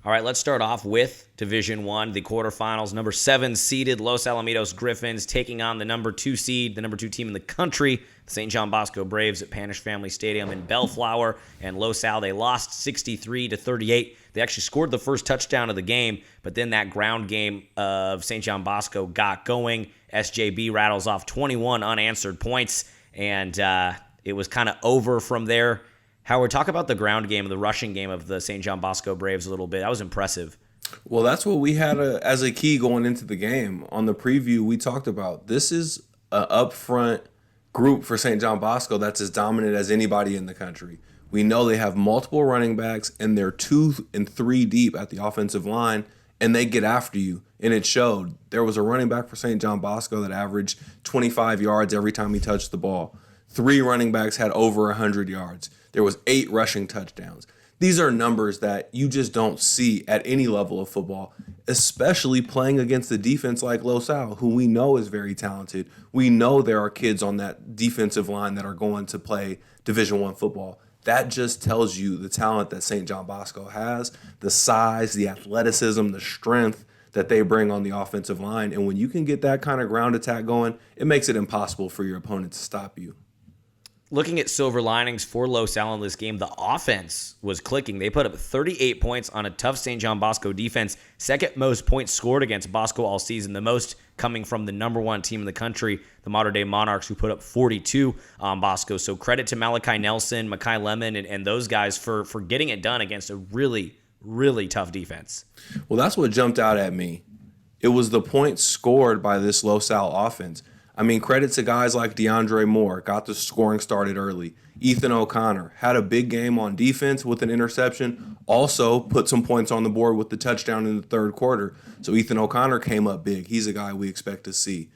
All right, let's start off with Division One, the quarterfinals. Number 7 seeded Los Alamitos Griffins taking on the number 2 seed, the number 2 team in the country, the St. John Bosco Braves at Panish Family Stadium in Bellflower. And Los Al, they lost 63-38. They actually scored the first touchdown of the game, but then that ground game of St. John Bosco got going. SJB rattles off 21 unanswered points, and it was kind of over from there. Howard, talk about the ground game, the rushing game of the St. John Bosco Braves a little bit. That was impressive. Well, that's what we had as a key going into the game. On the preview, we talked about this is an upfront group for St. John Bosco that's as dominant as anybody in the country. We know they have multiple running backs, and they're 2 and 3 deep at the offensive line, and they get after you. And it showed. There was a running back for St. John Bosco that averaged 25 yards every time he touched the ball. 3 running backs had over 100 yards. There was 8 rushing touchdowns. These are numbers that you just don't see at any level of football, especially playing against a defense like Los Al, who we know is very talented. We know there are kids on that defensive line that are going to play Division I football. That just tells you the talent that St. John Bosco has, the size, the athleticism, the strength that they bring on the offensive line. And when you can get that kind of ground attack going, it makes it impossible for your opponent to stop you. Looking at silver linings for Los Al in this game, the offense was clicking. They put up 38 points on a tough St. John Bosco defense, second most points scored against Bosco all season, the most coming from the number 1 team in the country, the modern-day Monarchs, who put up 42 on Bosco. So credit to Malachi Nelson, Mekhi Lemon, and those guys for getting it done against a really, really tough defense. Well, that's what jumped out at me. It was the points scored by this Los Al offense. I mean, credit to guys like DeAndre Moore, got the scoring started early. Ethan O'Connor had a big game on defense with an interception, also put some points on the board with the touchdown in the third quarter. So Ethan O'Connor came up big. He's a guy we expect to see.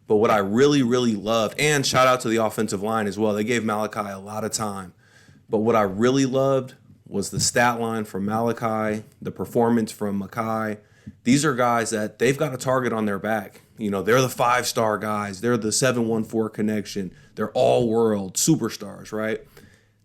But what I really, really loved, and shout out to the offensive line as well, they gave Malachi a lot of time. But what I really loved was the stat line from Malachi, the performance from Mekhi. These are guys that they've got a target on their back. You know, they're the 5-star guys. They're the 714 connection. They're all-world superstars, right?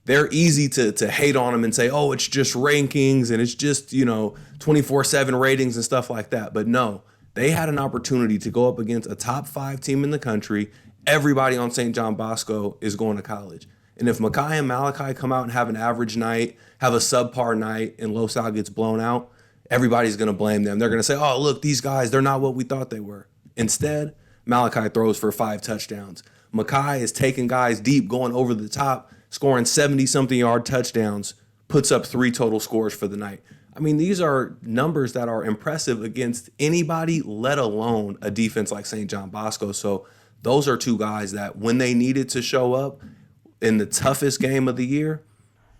They're easy to hate on them and say, oh, it's just rankings and it's just, 24/7 ratings and stuff like that. But no, they had an opportunity to go up against a top 5 team in the country. Everybody on St. John Bosco is going to college. And if Mekhi and Malachi come out and have an average night, have a subpar night, and Los Al gets blown out, everybody's going to blame them. They're going to say, oh, look, these guys, they're not what we thought they were. Instead, Malachi throws for 5 touchdowns. Mekhi is taking guys deep, going over the top, scoring 70-something yard touchdowns, puts up 3 total scores for the night. I mean, these are numbers that are impressive against anybody, let alone a defense like St. John Bosco. So those are 2 guys that when they needed to show up in the toughest game of the year,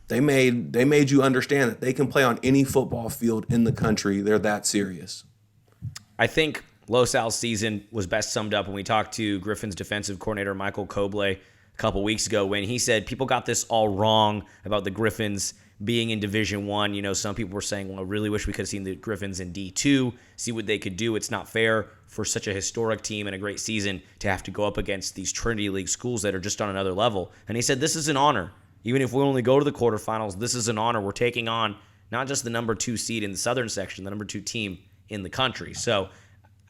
they made you understand that they can play on any football field in the country. They're that serious. I think Los Al's season was best summed up when we talked to Griffin's defensive coordinator, Michael Cobley, a couple weeks ago when he said people got this all wrong about the Griffins being in Division I. Some people were saying, well, I really wish we could have seen the Griffins in D2, see what they could do. It's not fair for such a historic team and a great season to have to go up against these Trinity League schools that are just on another level. And he said, this is an honor. Even if we only go to the quarterfinals, this is an honor. We're taking on not just the number 2 seed in the southern section, the number 2 team in the country. So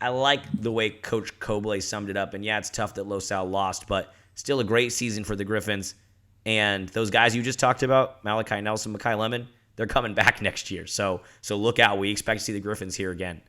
I like the way Coach Cobley summed it up. And yeah, it's tough that Los Al lost, but still a great season for the Griffins. And those guys you just talked about, Malachi Nelson, Mekhi Lemon, they're coming back next year. So look out. We expect to see the Griffins here again.